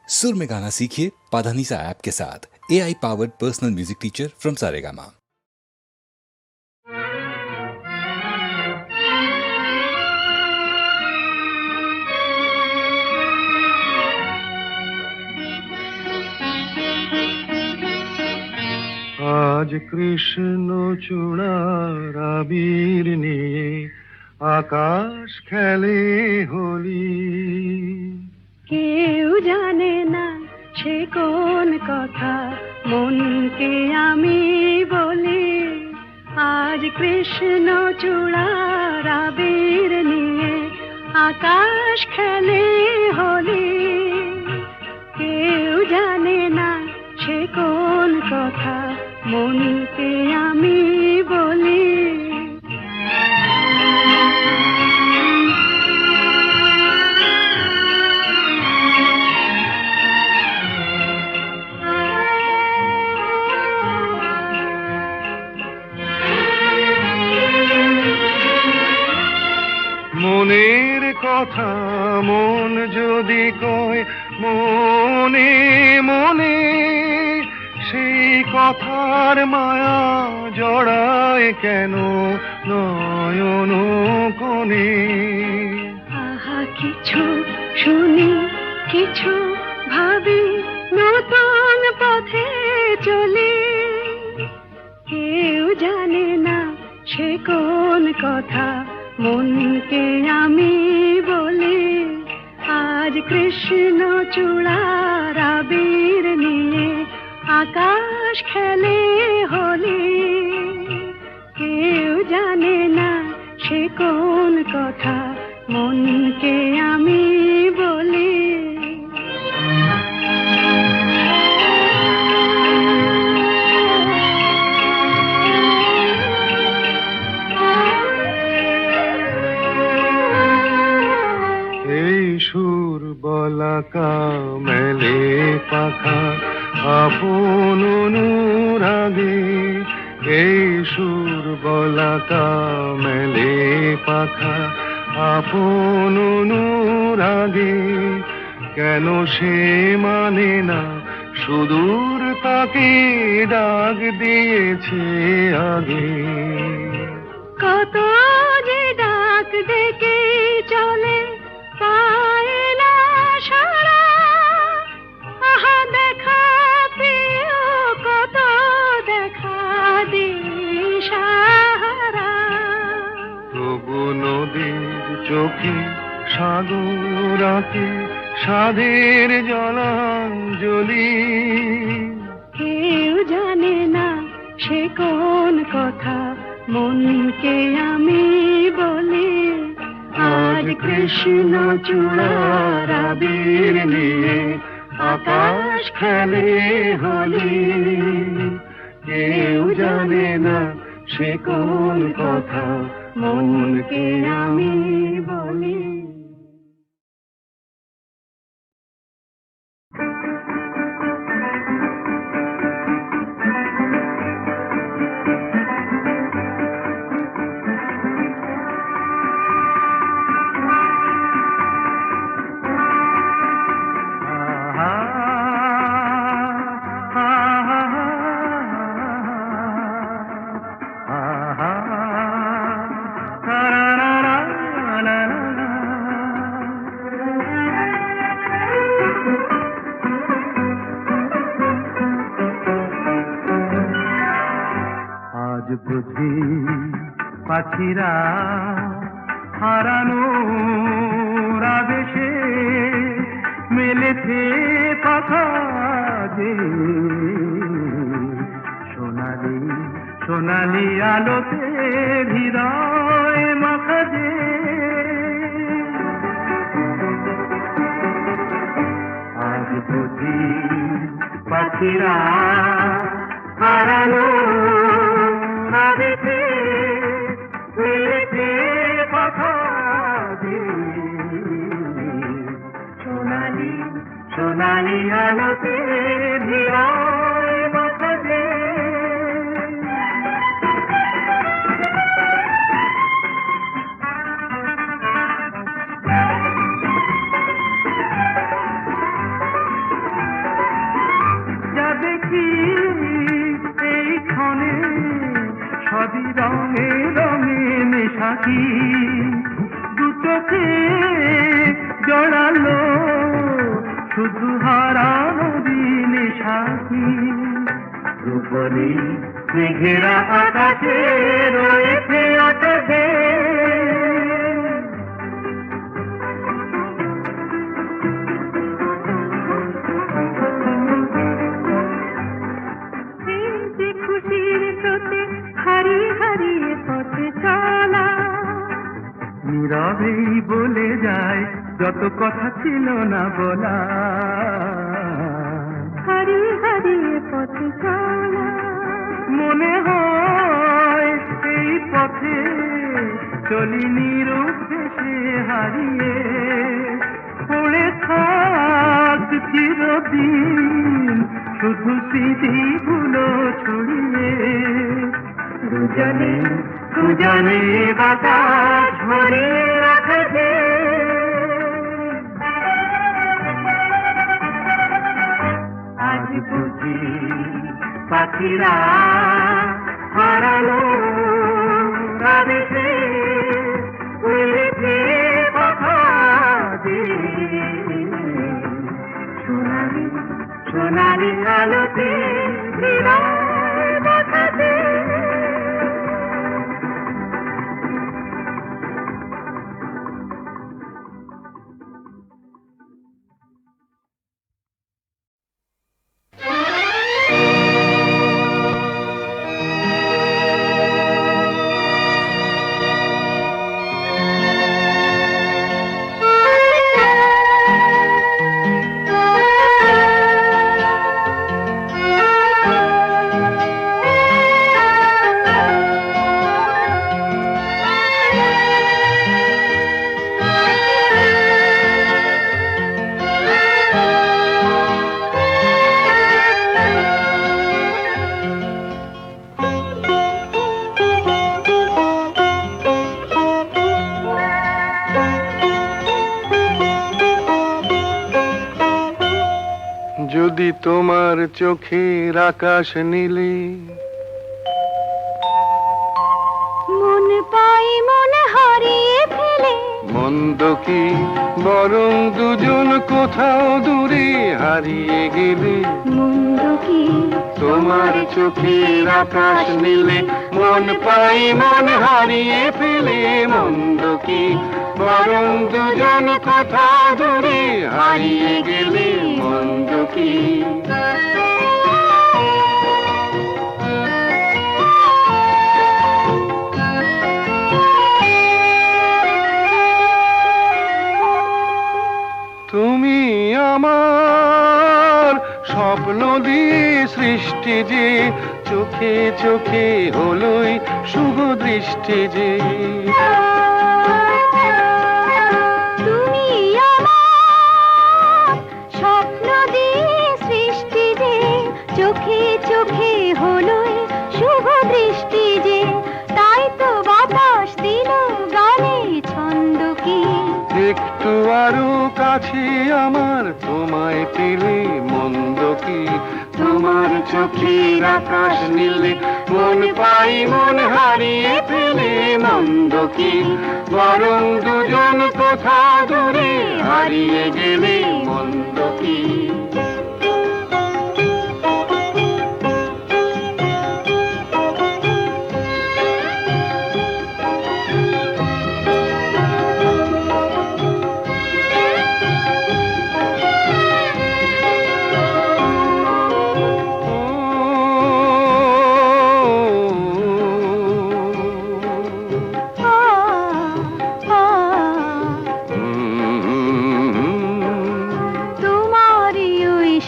सुर में गाना सीखिए पाधानीसा ऐप के साथ। AI powered personal music teacher from Saregama. আজ কৃষ্ণ চূড়ার আবির নিয়ে আকাশ খেলে হোলি। কেউ জানে না সে কোন কথা মনকে আমি বলি। আজ কৃষ্ণ চূড়ার আবির নিয়ে আকাশ খেলে হোলি। কেউ জানে না সে কোন কথা মনকে আমি বলি। মনের কথা মন যদি কয় মনে মনে, সেই কথার মায়া জড়ায় কেন নয়ন কোণে। আহা কিছু শুনি কিছু ভাবি নতুন পথে চলি। কেউ জানে না সে কোন কথা মনকে আমি বলি। আজ কৃষ্ণ চূড়ার আবির নিয়ে আকাশ খেলে হোলি। কেউ জানে না সে কোন কথা মনকে আমি বলি। এই সুর বলাকা মেলে পাখা আপন অনুরাগে। এই সুর বলাকা মেলে পাখা আপন অনুরাগে। কেন সে মানে না সুদূর তাকে ডাক দিয়েছে আগে। কত যে ডাক ডেকে চলে পায় না সারা। আহা দেখা প্রিয় কত দেখা দিশাহারা। তবু নদীর চোখে সাগর আঁকে সাধের জলাঞ্জলি। কেউ জানে না সে কোন কথা মনকে আমি বলি। আজ কৃষ্ণ চূড়ার আবির নিয়ে আকাশ খেলে হোলি। কেউ জানে না সে কোন কথা মনকে আমি বলি। আজ বুঝি পাখিরা হারানো আবেশে মেলেছে পাখা যে সোনালি সোনালি আলোতে হৃদয় মাখা যে। আজ বুঝি পাখিরা হারানো আবেশে মেলেছে পাখা যে সোনালি সোনালি আলোতে হৃদয় মাখা যে। দেখি এই ক্ষণে সবই রঙে রঙে মেশাকি দু চোখে জড়ালো শুধু হারানো দিনে সাথী রূপলি মেঘেরা আকাশে রয়েছে আকাশে খুশির স্রোতে হারিয়ে হারিয়ে পথে চলা নীরবেই বলে যায় যত কথা ছিল না বলা হারিয়ে হারিয়ে পথে চলা মনে হয় এই পথে চলি নিরুদ্দেশে হারিয়ে পড়ে থাক চিরদিন শুধু স্মৃতিগুলো ছড়িয়ে দুজনে দুজনে বাতাস ভরিয়ে রাখবে আজ বুঝি পাখিরা হারালো রাধেছে উড়েছে কথা সোনালি সোনালি আলোতে হৃদয় বাঁধাতে যদি তোমার চোখের আকাশ নীলে মন পাই মন হারিয়ে ফেলে মন্দ কি বরং দুজন কোথাও দূরে হারিয়ে গেলে মন্দ কি তোমার চোখের আকাশ নীলে মন পাই মন হারিয়ে ফেলে মন্দ কি বরং দুজন কোথাও দূরে হারিয়ে গেলে মন্দ কি তুমি আমার স্বপ্ন দিয়ে সৃষ্টি যে চোখে চোখে হলোই শুভ দৃষ্টি যে তুমি আমার স্বপ্ন দিয়ে সৃষ্টি যে চোখে চোখে হলোই শুভ দৃষ্টি যে তাই তো বাতাস দিল গানে ছন্দ কি একটু আরো কাছে আমার তোমায় পেলে মন্দ কি তোমার চোখের আকাশ নীলে মন পাই মন হারিয়ে ফেলে মন্দ কি বরং দুজন কোথা দূরে হারিয়ে গেলে মন্দ কি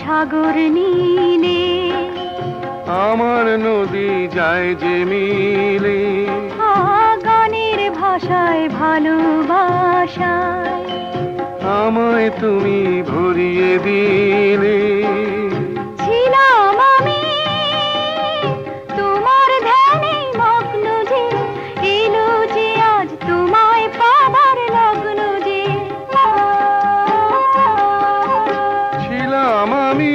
সাগর নীলে আমার নদী যায় যে মিলে গানের ভাষায় ভালোবাসায় আমায় তুমি ভরিয়ে দিলে ছিলাম আমি তোমার ধ্যানে মগ্ন যে এলো যে আজ তোমায় পাবার লগ্ন যে ছিলাম আমি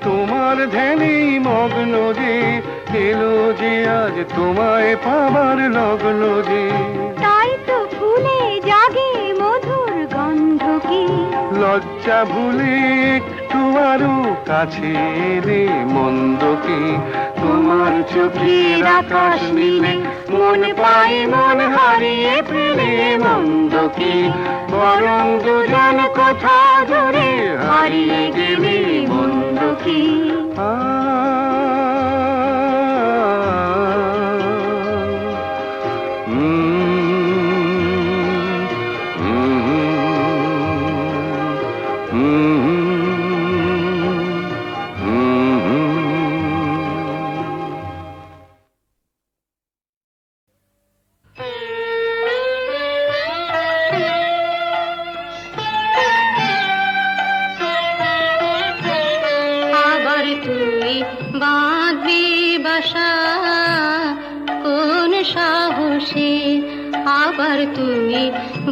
তোমার যে আজ তোমায় পাবার লগ্ন যে, তাই তো ফুলে জাগে মধুর গন্ধ কি, লজ্জা ভুলে একটু আরো কাছে এলে মন্দ কি, তোমার চোখের আকাশ নীলে মন পাই মন হারিয়ে ফেলে মন্দ কি, বরং দুজন কোথা ধরে হারিয়ে গেলে মন্দ কি। আবার তুই বাঁধবি বাসা কোন সাহসে, আবার তুই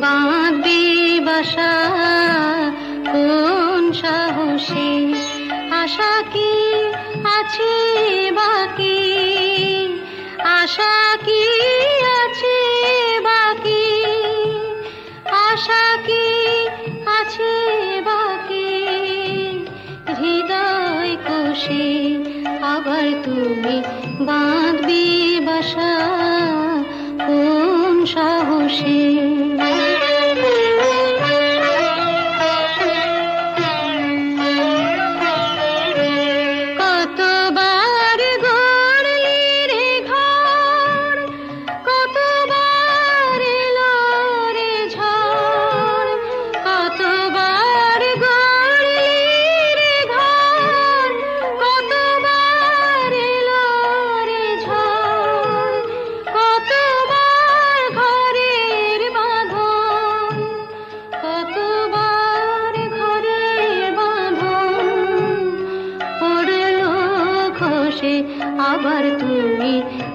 বাঁধবি বাসা কোন সাহসে, আশা কি আছে বাকি, আশা কি আছে বাকি, আশা কি আছে বাকি হৃদয় কোষে, আবার তুমি বাঁধবি বাসা কোন সাহসে। কতবার গড়লি রে ঘর, কতবার এলো রে ঝড়, কতবার গড়লি রে ঘর, কতবার এলো রে ঝড়, কতবার ঘরের বাঁধন, কতবার ঘরের বাঁধন পড়লো খসে, আবার তুমি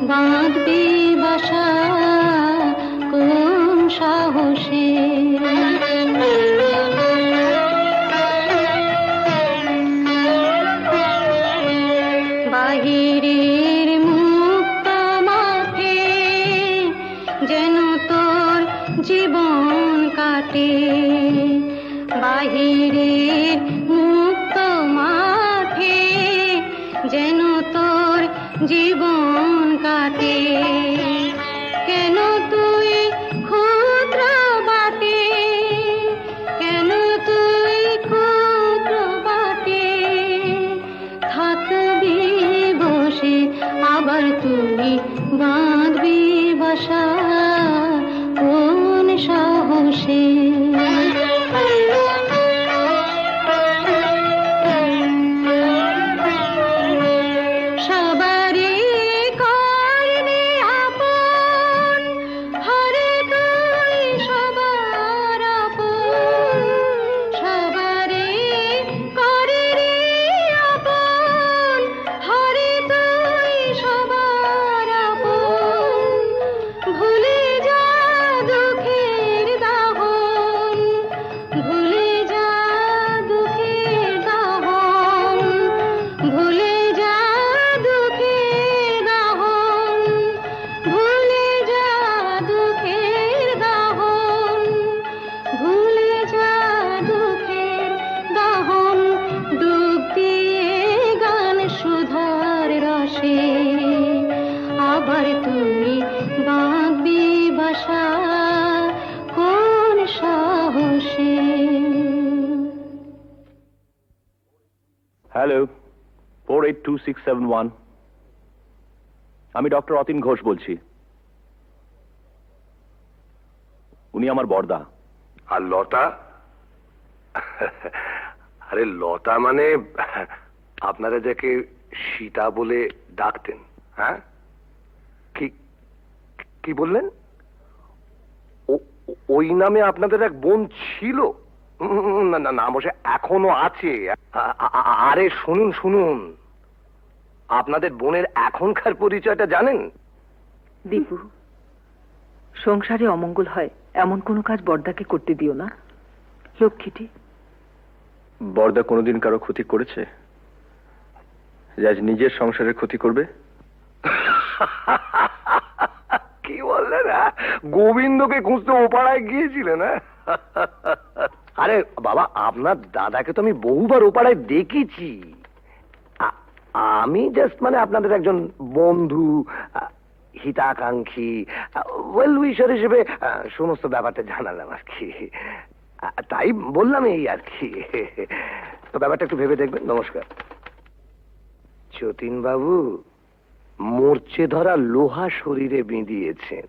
বাঁধবি বাসা কোন সাহসে। বাহিরের মুক্ত মাঠে যেন তোর জীবন কাটে, বাহিরের মুক্ত মাঠে যেন তোর জীবন কাটে, কেন তুই ক্ষুদ্র বাটে, কেন তুই ক্ষুদ্র বাটে থাকবি বসে, আবার তুই বাঁধবি বাসা কোন সাহসে। সবারই করলি আপন, হরে তুই সবার আপন, সবারই করলি আপন, হরে তুই সবার আপন, ভুলে যা দুঃখের দাহন, ভুলে যা দুঃখের দাহন, ভুলে যা দুঃখের দাহন, ভুলে যা দুঃখের দাহন, ভুলে যা দুঃখের দাহন, ডুব দিয়ে গান সুধার রসে, আবার তুমি বাঁধবি বাসা কোন সাহসে। হ্যালো, 482671, আমি ডক্টর অতীন ঘোষ বলছি। উনি আমার বর্দা। আর লতা? আরে লতা মানে আপনারা যাকে সীতা বলে ডাকতেন, হ্যাঁ? কি কি বললেন? ওই নামে আপনাদের এক বোন ছিল? না না না, অবশ্য এখনো আছে। আরে শুনুন শুনুন, আপনাদের বোনের এখনকার পরিচয়টা জানেন? দীপু, সংসারে অমঙ্গল হয় এমন কোনো কাজ বর্দাকে করতে দিও না। লক্ষ্মীটি। বর্দা কোনোদিন কারো ক্ষতি করেছে যে আজ নিজের সংসারের ক্ষতি করবে? কি বললেন? গোবিন্দকে খুঁজতে ও পাড়ায় গিয়েছিলেন? আরে বাবা, আপনার দাদাকে তো আমি বহুবার ও পাড়ায় দেখেছি। আমি জাস্ট মানে আপনাদের একজন বন্ধু, হিতাকাঙ্ক্ষী, ওয়েল উইশার হিসেবে সমস্ত ব্যাপারটা জানালাম আর কি। তাই বললাম এই আর কি। তো ব্যাপারটা একটু ভেবে দেখবেন। নমস্কার। যতীন বাবু মরচে ধরা লোহা শরীরে বিঁধিয়েছেন,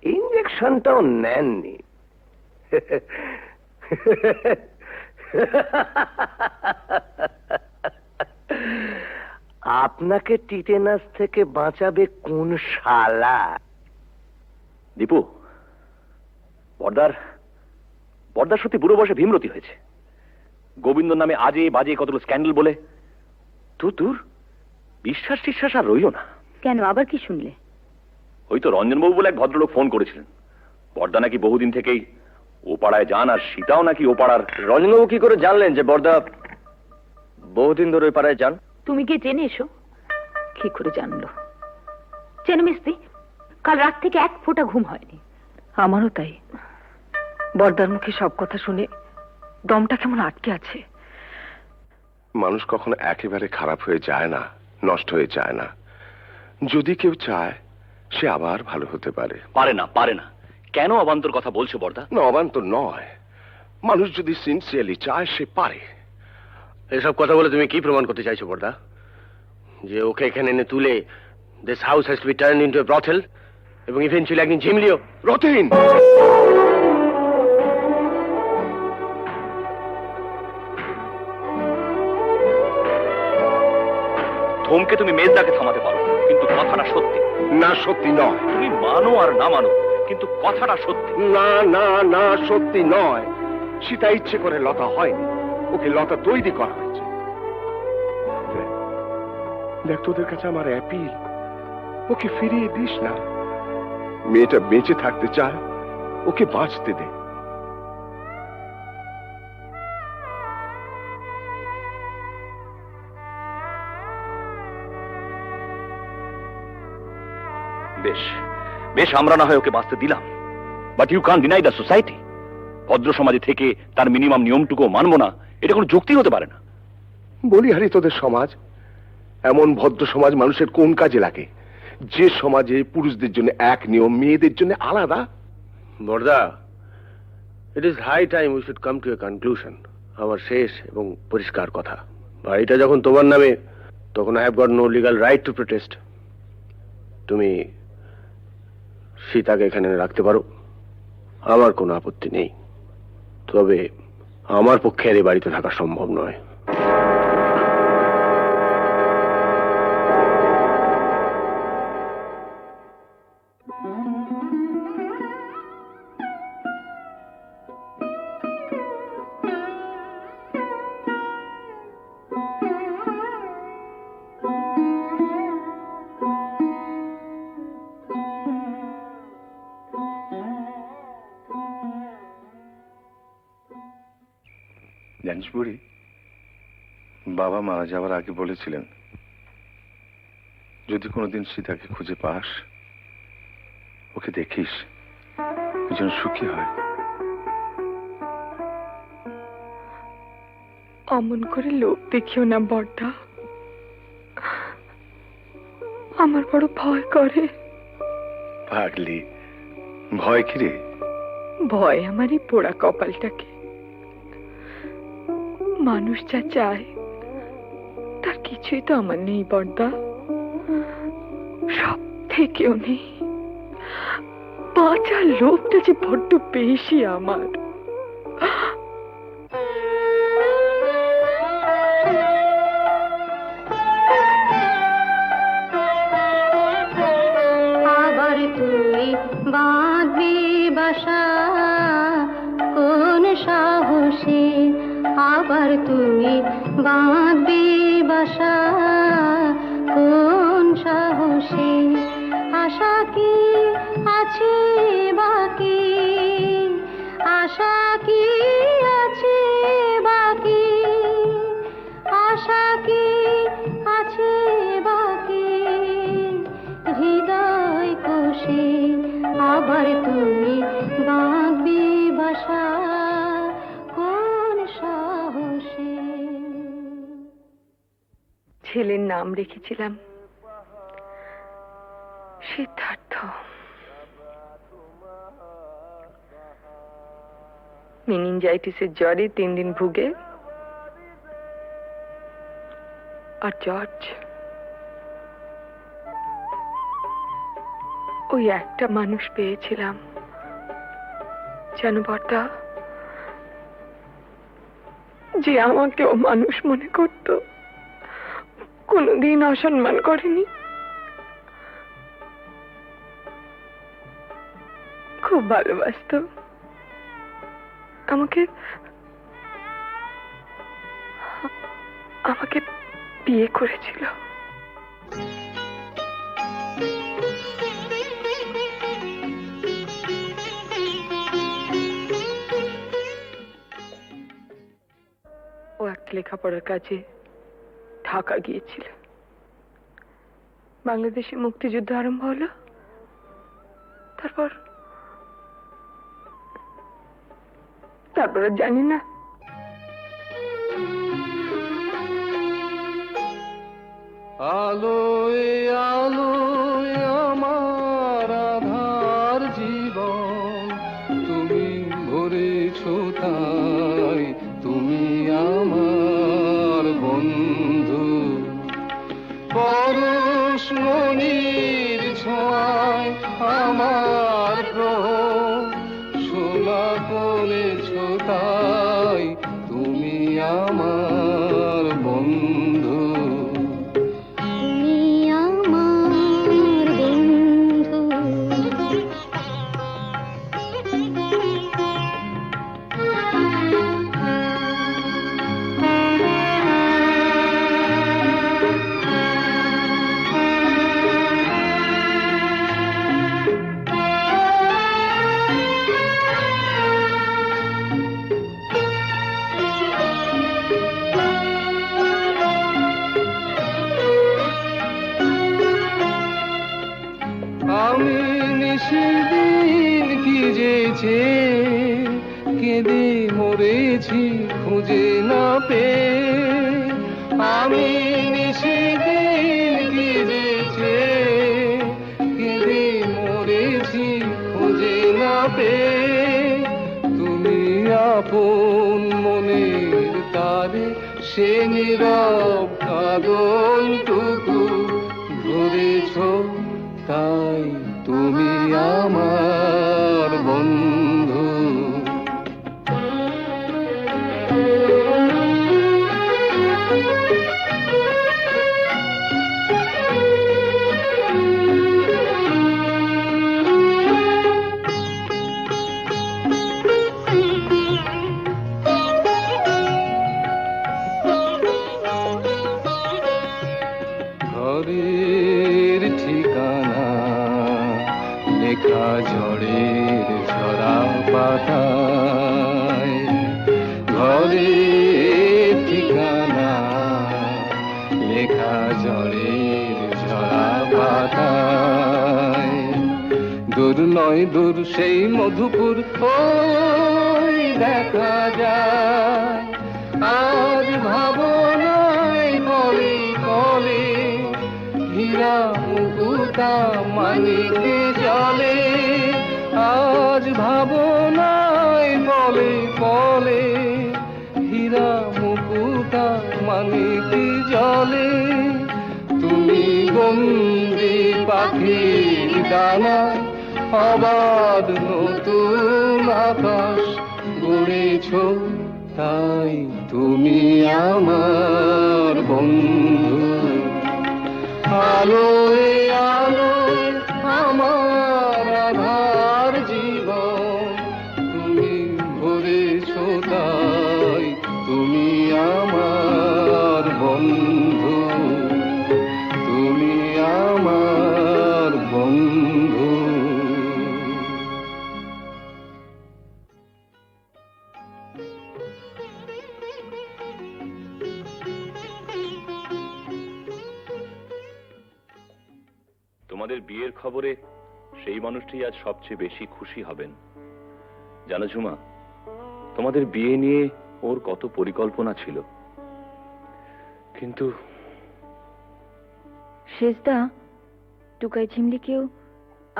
ইঞ্জেকশনটাও নেননি। আপনাকে টিটেনাস থেকে বাঁচাবে কোন শালা? দীপু, বর্দার বর্দার সত্যি বুড়ো বয়সে ভীমরতি হয়েছে। গোবিন্দ নামে আজে বাজে কতগুলো স্ক্যান্ডেল বলে তোর বিশ্বাস টিশ্বাস আর রইল না। কেন, আবার কি শুনলে? ওই তো রঞ্জনবাবু বলে এক ভদ্রলোক ফোন করেছিলেন, বর্দা নাকি বহুদিন থেকেই ও পাড়ায় যান, আর সীতাও নাকি ও পাড়ার। রঞ্জনবাবু কি করে জানলেন যে বর্দা বহুদিন ধরে ওই পাড়ায় যান? তুমি গিয়ে জেনে এসো। কি করে জানলো? জেনে মিস্তি, কাল রাত থেকে এক ফোঁটা ঘুম হয়নি। আমারও তাই। বর্দার মুখে সব কথা শুনে দমটা কেমন আটকে আছে। মানুষ কখনো একেবারে খারাপ হয়ে যায় না, নষ্ট হয়ে যায় না। যদি কেউ চায় সে আবার ভালো হতে পারে। পারে না, পারে না। কেন অবান্তর কথা বলছো বর্দা? না, অবান্তর নয়। মানুষ যদি সিনসিয়ারলি চায় সে পারে। এসব কথা বলে তুমি কি প্রমাণ করতে চাইছো বর্দা? যে ওকে এখানে এনে তুলে this house has to be turned into a brothel এবং ইভেন্চুয়ালি একদিন ঝিমলিও? রতিন, ধমকে তুমি মেজদাকে থামাতে পারো, কিন্তু কথাটা সত্যি। না সত্যি নয়। তুমি মানো আর না মানো, কিন্তু কথাটা সত্যি। না না না, সত্যি নয়। সীতা ইচ্ছে করে লতা হয়নি, ওকে লতা তৈরি করা হয়েছে। দেখ, তোদের কাছে আমার অ্যাপিল, ওকে ফিরিয়ে দিস না। মেয়েটা বেঁচে থাকতে চায়, ওকে বাঁচতে দে। বেশ বেশ, আমরা না হয় ওকে বাঁচতে দিলাম, but you can't deny the society. ভদ্র সমাজে থেকে তার মিনিমাম নিয়মটুকু মানবো না, এটা কোনো যুক্তি হতে পারে না। বলি হারি, তোদের সমাজ এমন ভদ্র সমাজ মানুষের কোন কাজে লাগে? যে সমাজে পুরুষদের জন্য এক নিয়ম, মেয়েদের জন্য আলাদা। বর্দা, it is high time we should come to a conclusion. আমার শেষ এবং পরিষ্কার কথা, বাড়িটা যখন তোমার নামে, তখন I have got no legal right to protest. তুমি সীতাকে এখানে রাখতে পারো, আমার কোনো আপত্তি নেই। তবে আমার পক্ষে আর এই বাড়িতে থাকা সম্ভব নয়। জানিস বুড়ি, বাবা মারা যাওয়ার আগে বলেছিলেন যদি কোনোদিন সীতাকে খুঁজে পাস, ওকে দেখিস, যেন সুখী হয়। অমন করে লোক দেখিও না বড়দা, আমার বড় ভয় করে। পাগলি, ভয় কি রে? ভয় আমার এই পোড়া কপালটাকে। মানুষ যা চায় তার কিছুই তো আমার নেই বড়দা, সব থেকেও নেই। বাঁচার লোকটা যে বড্ড বেশি আমার। আবার তুই বাঁধবি বাসা কোন সাহসে, আবার তুই বাঁধবি বাসা কোন সাহসে, আশা কি আছে বাকি, আশা কি আছে বাকি, আশা কি আছে বাকি, ছেলের নাম রেখেছিলাম সিদ্ধার্থ। মেনিনজাইটিসের জ্বরে 3 দিন ভুগে, আর জর্জ ওই একটা মানুষ পেয়েছিলাম যেন বর্দা, যে আমাকেও মানুষ মনে করত, কোনোদিন অসম্মান করেনি। খুব ভালোবাসতো আমাকে। আমাকে বিয়ে করেছিল। ও একটা লেখাপড়ার কাজে ঢাকা গিয়েছিল। বাংলাদেশে মুক্তিযুদ্ধ আরম্ভ হলো। তারপর জানি না। আলোয় আলোয় আমার আধার জীবন, তুমি ভরেছ তাই, তুমি আমার বন্ধু। পরশমণির ছোঁয়ায় আমার গ্রহ সোনা করেছ তাই, তুমি আমার বন্ধু। আমি নিশিদিন কি যেছে কেঁদে মরেছি খুঁজে না পেয়ে। আমি নিশিদিন কি যেছে কেঁদে মরেছি খুঁজে না পেয়ে। তুমি আপন মনের তারে সে নীরব কাঁদনটুকু ধরেছ তাই, তুমি আমার বন্ধু। ঘরের ঠিকানা লেখা ঝড়ের ঝরা পাতায়, ঘরের ঠিকানা লেখা ঝড়ের ঝরা পাতায়। দূর নয় দূর সেই মধুপুর ওই দেখা যায়, আজ ভাবনায় কলে কলে হীরা মুকুতা মানিকে জলে। আজ ভাবনায় বলে বলে হীরা মুকুতা মানিকে জলে। তুমি বন্দি পাখির ডানায় অবাধ নতুন আকাশ গড়েছ তাই, তুমি আমার বন্ধু। আলোয় আলোয় আমার আধার জীবন, তুমি ভরেছ তাই, তুমি আমার বন্ধু, তুমি আমার বন্ধু। তোমাদের বিয়ের খবরে সেই মানুষটি আজ সবচেয়ে বেশি খুশি হবেন। জানো ঝুমা, তোমাদের বিয়ে নিয়ে ওর কত পরিকল্পনা ছিল, কিন্তু শেষদা, টুকাই ঝিমলিকেও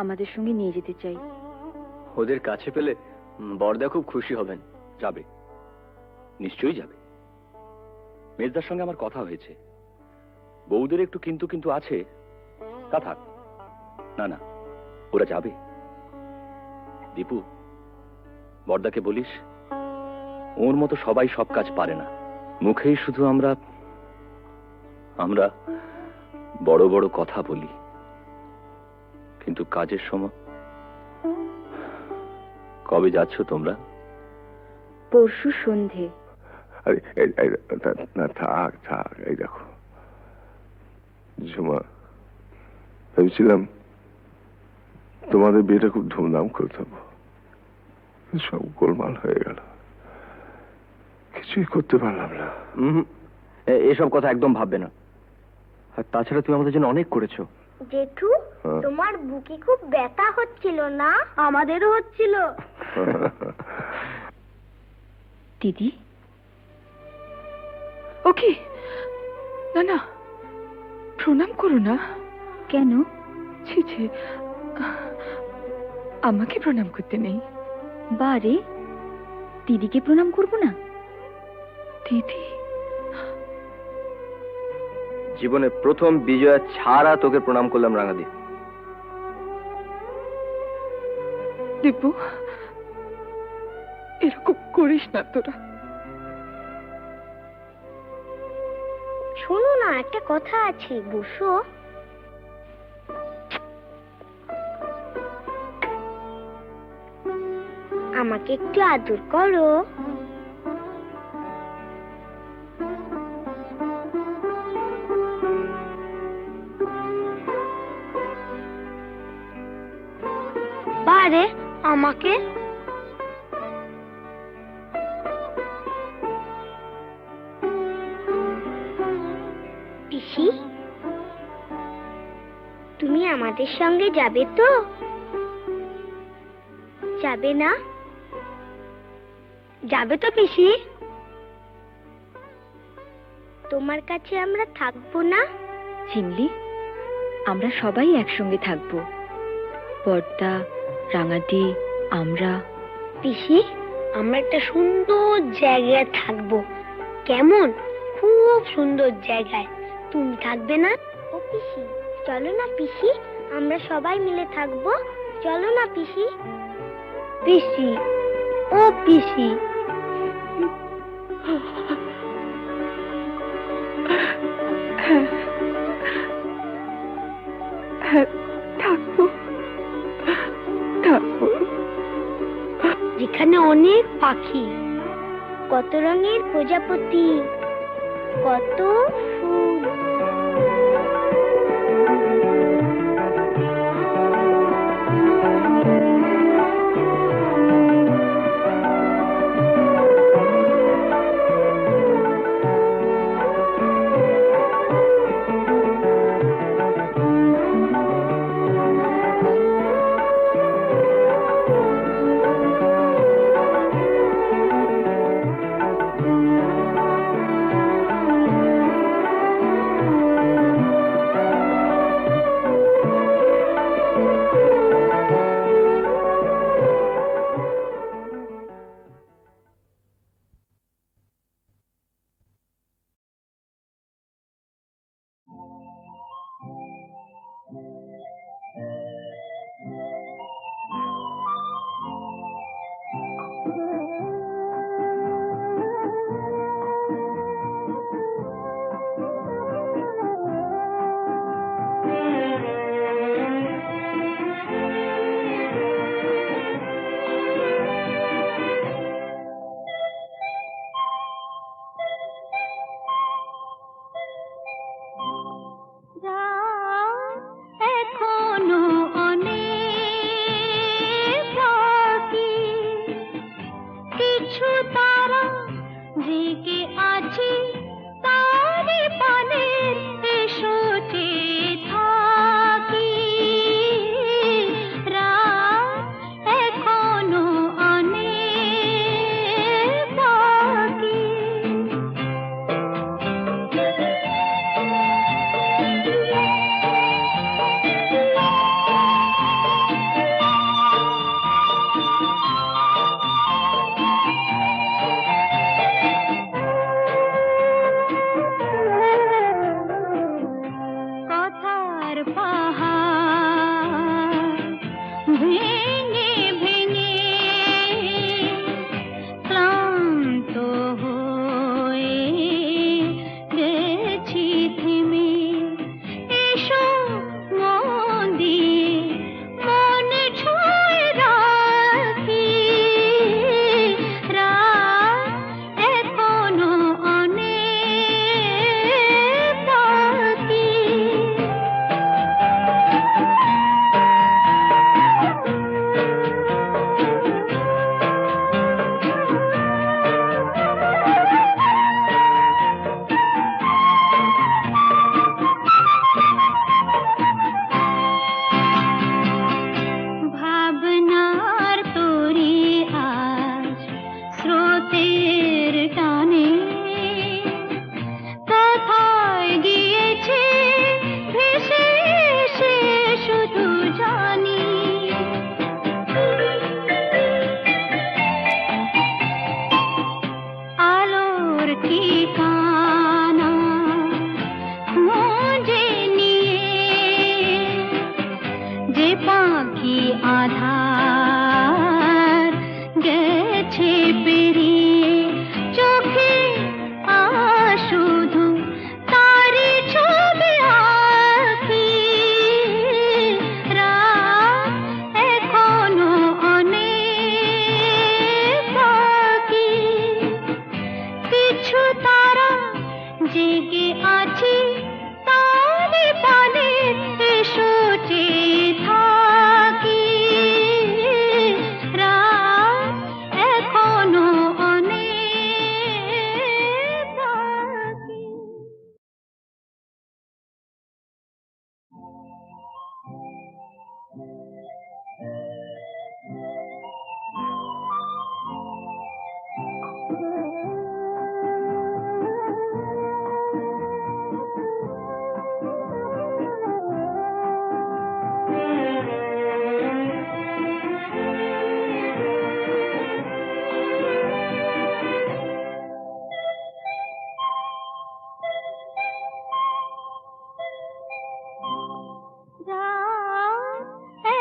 আমাদের সঙ্গে নিয়ে যেতে চাই। ওদের কাছে পেলে বড়দা খুব খুশি হবেন। যাবে, নিশ্চয়ই যাবে। মেজদার সঙ্গে আমার কথা হয়েছে, বউদের একটু কিন্তু কিন্তু আছে, তা থাক। না না, ওরা যাবে। দীপু, বড়দাকে বলিস ওর মতো সবাই সব কাজ পারে না। মুখেই শুধু আমরা আমরা বড় বড় কথা বলি, কিন্তু কাজের সময়। কবে যাচ্ছ তোমরা? পরশু সন্ধে। আরে না, থাক থাক। এই দেখো ঝুমা, ভেবেছিলাম তোমাদের বিয়েটা খুব ধুমধাম করতে হবে, সব গোলমাল হয়ে গেল, কিছুই করতে পারলাম না। এসব কথা একদম ভাববে না। আর তাছাড়া তুমি আমাদের জন্য অনেক করেছো। জেঠু, তোমার বুকে খুব ব্যথা হচ্ছিল না? আমাদেরও হচ্ছিল। দিদি, ওকে, না না, প্রণাম করো না। কেন? ছি ছি, আমাকে প্রণাম করতে নেই। বারে, দিদিকে প্রণাম করব না? দিদি, জীবনের প্রথম বিজয়া ছাড়া তোকে প্রণাম করলাম রাঙাদি। দীপু, এরকম করিস না তোরা। শোনো না, একটা কথা আছে, বসো। আমাকে একটু আদর করো। বারে, আমাকে পিসি, তুমি আমাদের সঙ্গে যাবে তো? যাবে না? যাবে তো পিসি? তোমার কাছে আমরা থাকবো না? ঝিমলি, আমরা সবাই একসঙ্গে থাকবো। বড়দা, রাঙাদি, আমরা। পিসি, আমরা একটা সুন্দর জায়গায় থাকবো। কেমন? খুব সুন্দর জায়গায়। তুমি থাকবে না? ও পিসি, চলো না পিসি, আমরা সবাই মিলে থাকবো। চলো না পিসি। পিসি, ও পিসি। হ্যাঁ, থাকবো থাকবো। যেখানে অনেক পাখি, কত রঙের প্রজাপতি, কত ফুল। জেগে আছি তারে পানে এসো চেয়ে থাকি রাত এখনো অনেক বাকি।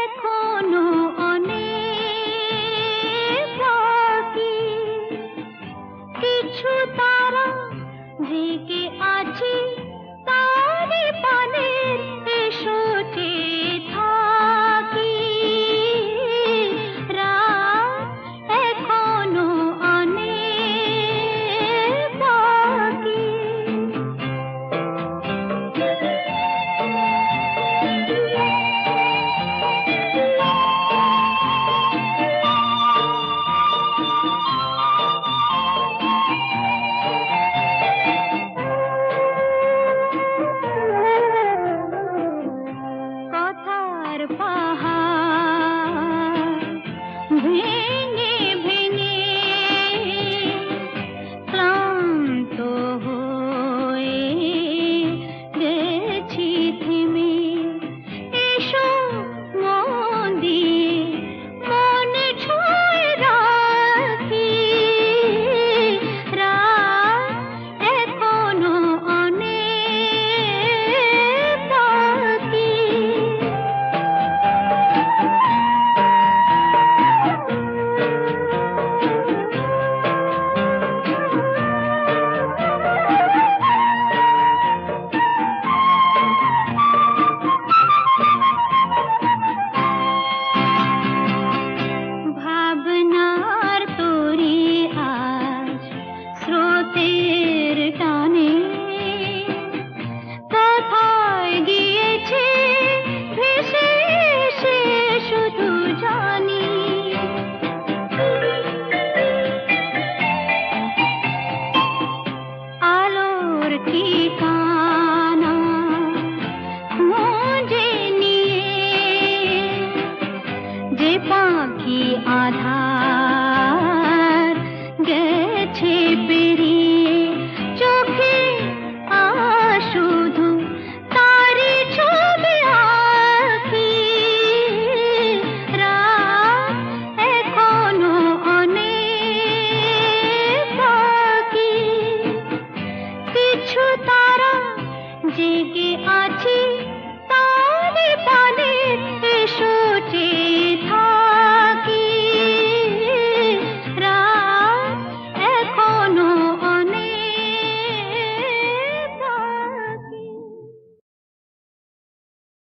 এখনো অনেক বাকি, কিছু তারা জেগে আছে তারে পানে এসো চেয়ে থাকি রাত এখনো অনেক বাকি। কথার পাহাড় ভেঙে ভেঙে ক্লান্ত হয়ে গেছি থেমে, এসো মন দিয়ে মনে ছুঁয়ে রাখি রাত এখনো অনেক বাকি। ভাবনার তরি আজ স্রোতের টানে কোথায় গিয়েছে ভেসে এসে শুধু জানি। আলোর কি